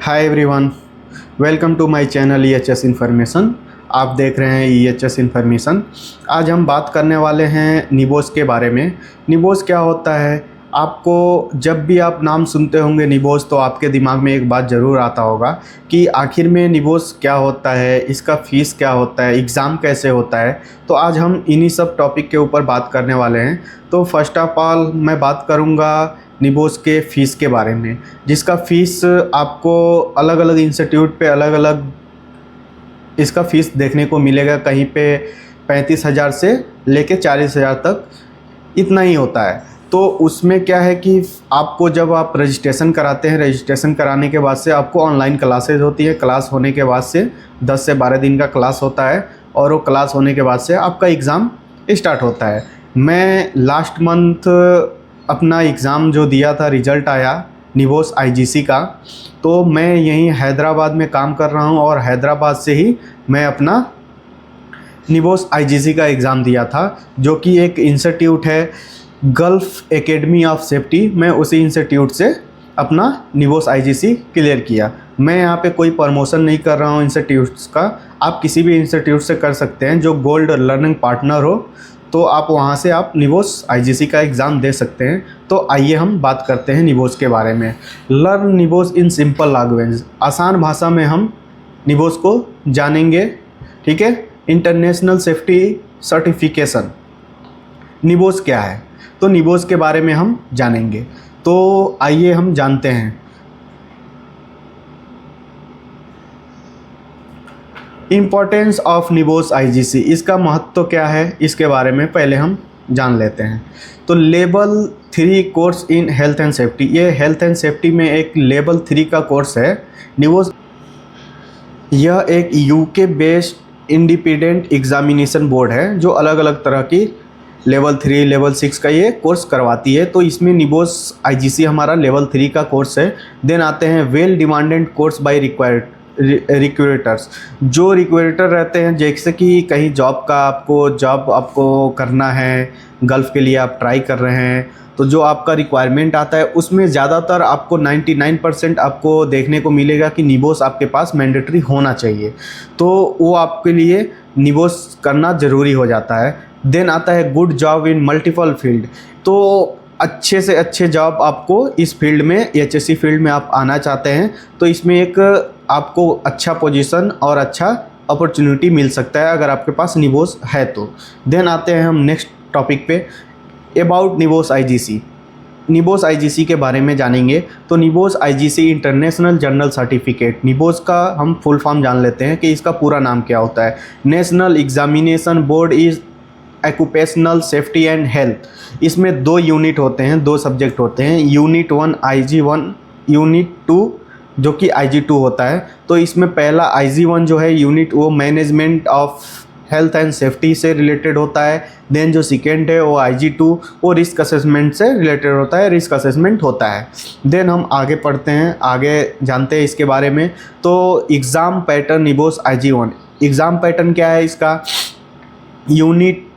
Hi everyone, welcome to my channel EHS information. आप देख रहे हैं EHS इन्फॉर्मेशन। आज हम बात करने वाले हैं निबोस के बारे में। निबोस क्या होता है? आपको जब भी आप नाम सुनते होंगे निबोस, तो आपके दिमाग में एक बात ज़रूर आता होगा कि आखिर में निबोस क्या होता है, इसका फ़ीस क्या होता है, एग्ज़ाम कैसे होता है। तो आज हम इन्हीं सब टॉपिक के ऊपर बात करने वाले हैं। तो फर्स्ट ऑफ ऑल मैं बात करूँगा निबोस के फ़ीस के बारे में, जिसका फ़ीस आपको अलग अलग इंस्टीट्यूट पे अलग अलग इसका फ़ीस देखने को मिलेगा। कहीं पे 35,000 से लेके 40,000 तक इतना ही होता है। तो उसमें क्या है कि आपको जब आप रजिस्ट्रेशन कराते हैं, रजिस्ट्रेशन कराने के बाद से आपको ऑनलाइन क्लासेज होती है। क्लास होने के बाद से 10 से 12 दिन का क्लास होता है और वो क्लास होने के बाद से आपका एग्ज़ाम स्टार्ट होता है। मैं लास्ट मंथ अपना एग्ज़ाम जो दिया था, रिज़ल्ट आया निबोस IGC का। तो मैं यहीं हैदराबाद में काम कर रहा हूँ और हैदराबाद से ही मैं अपना निबोस IGC का एग्ज़ाम दिया था, जो कि एक इंस्टीट्यूट है गल्फ़ एकेडमी ऑफ सेफ्टी। मैं उसी इंस्टीट्यूट से अपना निबोस IGC क्लियर किया। मैं यहाँ पे कोई प्रमोशन नहीं कर रहा हूँ इंस्टीट्यूट्स का। आप किसी भी इंस्टीट्यूट से कर सकते हैं जो गोल्ड लर्निंग पार्टनर हो, तो आप वहाँ से आप निबोस IGC का एग्ज़ाम दे सकते हैं। तो आइए हम बात करते हैं निबोस के बारे में। लर्न निबोस इन सिंपल लैंग्वेज, आसान भाषा में हम निबोस को जानेंगे। ठीक है। इंटरनेशनल सेफ्टी सर्टिफिकेशन, निबोस क्या है, तो निबोस के बारे में हम जानेंगे। तो आइए हम जानते हैं। इम्पोर्टेंस ऑफ निबोस IGC, इसका महत्व क्या है, इसके बारे में पहले हम जान लेते हैं। तो level 3 course in health and safety, ये हेल्थ एंड सेफ्टी में एक लेवल 3 का कोर्स है निबोस। यह एक UK based independent examination board है जो अलग अलग तरह की लेवल 3 लेवल 6 का ये कोर्स करवाती है। तो इसमें निबोस IGC हमारा लेवल 3 का कोर्स है। देन आते हैं well demanded course by recruiters. जो रिक्रूटर रहते हैं, जैसे कि कहीं जॉब आपको करना है, गल्फ़ के लिए आप ट्राई कर रहे हैं, तो जो आपका रिक्वायरमेंट आता है उसमें ज़्यादातर आपको 99% आपको देखने को मिलेगा कि निबोस आपके पास मैंडेटरी होना चाहिए। तो वो आपके लिए निबोस करना ज़रूरी हो जाता है। देन आता है good job in multiple field. तो अच्छे से अच्छे जॉब आपको इस फील्ड में, HSC फील्ड में आप आना चाहते हैं, तो इसमें एक आपको अच्छा पोजीशन और अच्छा अपॉर्चुनिटी मिल सकता है अगर आपके पास निबोस है तो। देन आते हैं हम नेक्स्ट टॉपिक पे, अबाउट निबोस IGC। निबोस IGC के बारे में जानेंगे। तो निबोस IGC इंटरनेशनल जनरल सर्टिफिकेट, निबोस का हम फुल फॉर्म जान लेते हैं कि इसका पूरा नाम क्या होता है। National examination board is occupational safety and health. इसमें 2 यूनिट होते हैं, 2 सब्जेक्ट होते हैं। यूनिट 1 IG1, यूनिट 2 जो कि IG2 होता है। तो इसमें पहला IG1 जो है यूनिट, वो management of health and safety से रिलेटेड होता है। देन जो सेकेंड है वो IG2, वो रिस्क असेसमेंट से रिलेटेड होता है, रिस्क असेसमेंट होता है। देन हम आगे पढ़ते हैं, आगे जानते हैं इसके बारे में। तो exam pattern NEBOSH IG1, exam pattern क्या है इसका। Unit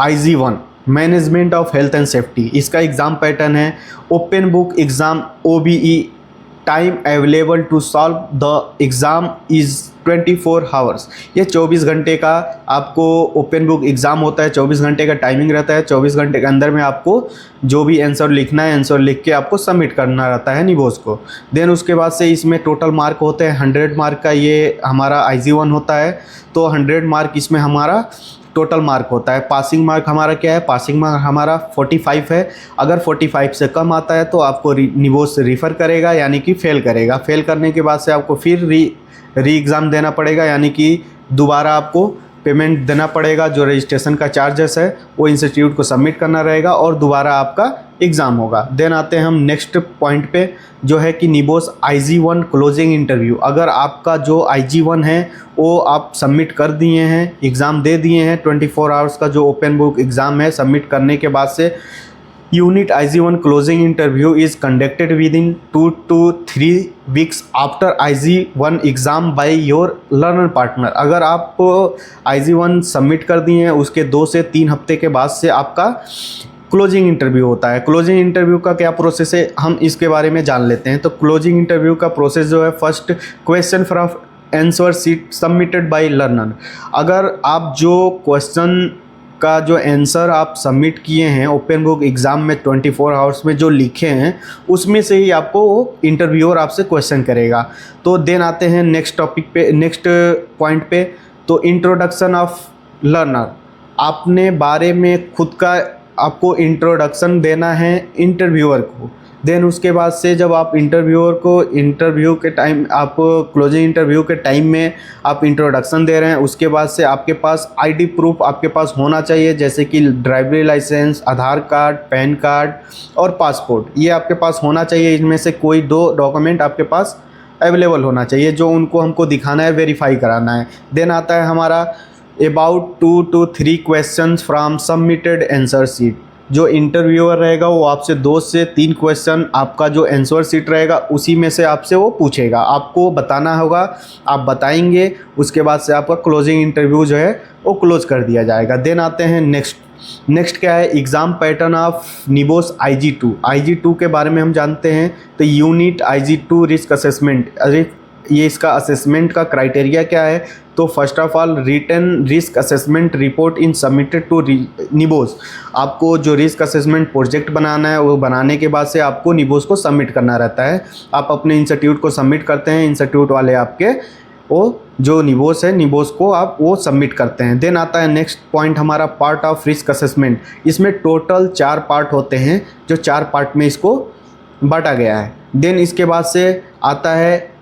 IG1 management of health and safety, इसका एग्ज़ाम पैटर्न है open book exam OBE। Time available to solve the exam is 24 hours. ये 24 घंटे का आपको ओपन बुक एग्ज़ाम होता है। 24 घंटे का टाइमिंग रहता है। 24 घंटे के अंदर में आपको जो भी आंसर लिखना है, आंसर लिख के आपको सबमिट करना रहता है निबोस को। देन उसके बाद से इसमें टोटल मार्क होते हैं 100 मार्क का, ये हमारा IG1 होता है। तो 100 मार्क इसमें हमारा टोटल मार्क होता है। पासिंग मार्क हमारा क्या है, पासिंग मार्क हमारा 45 है। अगर 45 से कम आता है तो आपको निबोस रिफ़र करेगा, यानी कि फ़ेल करेगा। फ़ेल करने के बाद से आपको फिर री एग्ज़ाम देना पड़ेगा, यानी कि दोबारा आपको पेमेंट देना पड़ेगा। जो रजिस्ट्रेशन का चार्जेस है वो इंस्टीट्यूट को सबमिट करना रहेगा और दोबारा आपका एग्ज़ाम होगा। देन आते हैं हम नेक्स्ट पॉइंट पे, जो है कि निबोस IG1 क्लोजिंग इंटरव्यू। अगर आपका जो IG1 है वो आप सबमिट कर दिए हैं, एग्ज़ाम दे दिए हैं, 24 आवर्स का जो ओपन बुक एग्ज़ाम है, सबमिट करने के बाद से unit IG1 closing interview is conducted with in 2 to 3 weeks after IG1 exam by your learner partner. अगर आप IG1 सबमिट कर दिए हैं उसके 2 से 3 हफ्ते के बाद से आपका क्लोजिंग इंटरव्यू होता है। क्लोजिंग इंटरव्यू का क्या प्रोसेस है, हम इसके बारे में जान लेते हैं। तो क्लोजिंग इंटरव्यू का प्रोसेस जो है, first question from answer sheet submitted by learner. अगर आप जो क्वेश्चन का जो आंसर आप सबमिट किए हैं ओपन बुक एग्ज़ाम में 24 आवर्स में जो लिखे हैं, उसमें से ही आपको वो इंटरव्यूअर आपसे क्वेश्चन करेगा। तो देन आते हैं नेक्स्ट टॉपिक पे, नेक्स्ट पॉइंट पे। तो इंट्रोडक्शन ऑफ लर्नर, आपने बारे में खुद का आपको इंट्रोडक्शन देना है इंटरव्यूअर को। देन उसके बाद से जब आप इंटरव्यूअर को इंटरव्यू के टाइम, आप क्लोजिंग इंटरव्यू के टाइम में आप इंट्रोडक्शन दे रहे हैं, उसके बाद से आपके पास आईडी प्रूफ आपके पास होना चाहिए, जैसे कि ड्राइवरी लाइसेंस, आधार कार्ड, पैन कार्ड और पासपोर्ट, ये आपके पास होना चाहिए। इनमें से कोई 2 डॉक्यूमेंट आपके पास अवेलेबल होना चाहिए जो उनको हमको दिखाना है, वेरीफाई कराना है। देन आता है हमारा about 2 to 3 question from submitted answer sheet. जो इंटरव्यूअर रहेगा वो आपसे 2 से 3 क्वेश्चन, आपका जो आंसर शीट रहेगा उसी में से आपसे वो पूछेगा, आपको बताना होगा, आप बताएंगे, उसके बाद से आपका क्लोजिंग इंटरव्यू जो है वो क्लोज कर दिया जाएगा। देन आते हैं नेक्स्ट क्या है, exam pattern of निबोस IG2। IG2 के बारे में हम जानते हैं। तो यूनिट IG2 रिस्क असेसमेंट, अरे ये इसका असेसमेंट का क्राइटेरिया क्या है। तो first of all written risk assessment report in submitted to NEBOSH. आपको जो रिस्क असेसमेंट प्रोजेक्ट बनाना है वो बनाने के बाद से आपको निबोस को सबमिट करना रहता है। आप अपने इंस्टीट्यूट को सबमिट करते हैं, इंस्टीट्यूट वाले आपके वो जो निबोस है, निबोस को आप वो सबमिट करते हैं। देन आता है नेक्स्ट पॉइंट हमारा पार्ट ऑफ रिस्क असेसमेंट। इसमें टोटल 4 पार्ट होते हैं, जो 4 पार्ट में इसको बांटा गया है। देन इसके बाद से आता है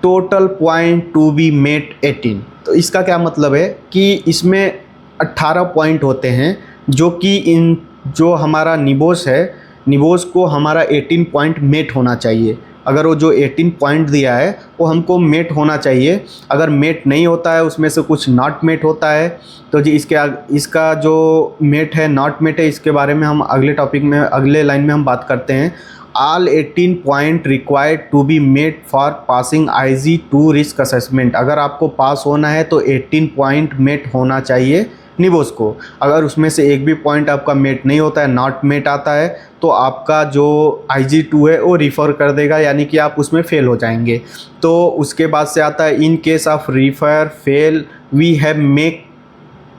total point to be met 18। तो इसका क्या मतलब है कि इसमें 18 पॉइंट होते हैं, जो कि इन जो हमारा निबोस है, निबोस को हमारा 18 पॉइंट मेट होना चाहिए। अगर वो जो 18 पॉइंट दिया है वो हमको मेट होना चाहिए। अगर मेट नहीं होता है, उसमें से कुछ नॉट मेट होता है, तो जी इसका जो मेट है, नॉट मेट है, इसके बारे में हम अगले टॉपिक में, अगले लाइन में हम बात करते हैं। All 18 point required to be met for passing IG2 risk assessment. अगर आपको पास होना है तो 18 पॉइंट मेट होना चाहिए निबोस को। अगर उसमें से एक भी पॉइंट आपका मेट नहीं होता है, नॉट मेट आता है, तो आपका जो IG2 है वो रिफ़र कर देगा, यानी कि आप उसमें फ़ेल हो जाएंगे। तो उसके बाद से आता है in case of refer fail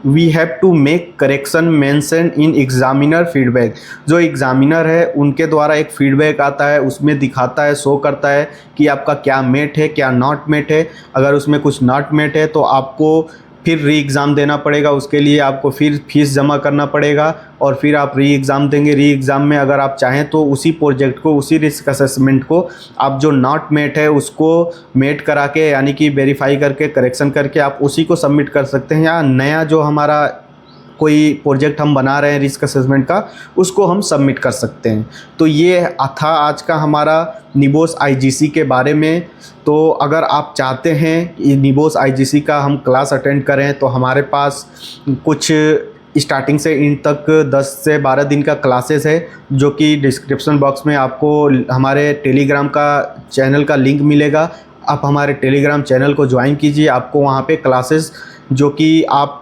we have to make correction mention in examiner feedback. जो एग्जामिनर है उनके द्वारा एक फीडबैक आता है, उसमें दिखाता है, शो करता है कि आपका क्या मेट है, क्या नॉट मेट है। अगर उसमें कुछ नॉट मेट है तो आपको फिर री एग्ज़ाम देना पड़ेगा, उसके लिए आपको फिर फीस जमा करना पड़ेगा और फिर आप री एग्ज़ाम देंगे। री एग्ज़ाम में अगर आप चाहें तो उसी प्रोजेक्ट को, उसी रिस्क असेसमेंट को आप जो नॉट मेट है उसको मेट करा के, यानी कि वेरीफाई करके, करेक्शन करके आप उसी को सबमिट कर सकते हैं, या नया जो हमारा कोई प्रोजेक्ट हम बना रहे हैं रिस्क असेसमेंट का, उसको हम सबमिट कर सकते हैं। तो ये था आज का हमारा निबोस IGC के बारे में। तो अगर आप चाहते हैं कि निबोस IGC का हम क्लास अटेंड करें, तो हमारे पास कुछ स्टार्टिंग से इन तक 10 से 12 दिन का क्लासेस है, जो कि डिस्क्रिप्शन बॉक्स में आपको हमारे टेलीग्राम का चैनल का लिंक मिलेगा। आप हमारे टेलीग्राम चैनल को ज्वाइन कीजिए, आपको वहाँ पे क्लासेस जो कि आप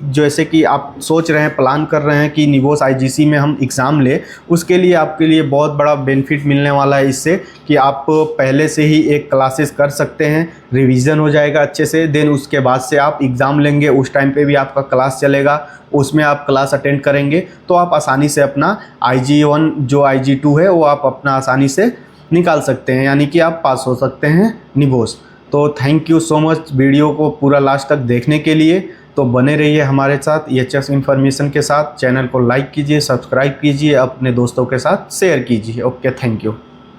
जैसे कि आप सोच रहे हैं, प्लान कर रहे हैं कि निबोस IGC में हम एग्ज़ाम ले, उसके लिए आपके लिए बहुत बड़ा बेनिफिट मिलने वाला है इससे, कि आप पहले से ही एक क्लासेस कर सकते हैं, रिवीजन हो जाएगा अच्छे से। देन उसके बाद से आप एग्ज़ाम लेंगे, उस टाइम पे भी आपका क्लास चलेगा, उसमें आप क्लास अटेंड करेंगे, तो आप आसानी से अपना IG1 जो IG2 है वो आप अपना आसानी से निकाल सकते हैं, यानी कि आप पास हो सकते हैं निबोस। तो thank you so much video को पूरा लास्ट तक देखने के लिए। तो बने रहिए हमारे साथ EHS इन्फॉर्मेशन के साथ। चैनल को लाइक कीजिए, सब्सक्राइब कीजिए, अपने दोस्तों के साथ शेयर कीजिए। Okay, thank you.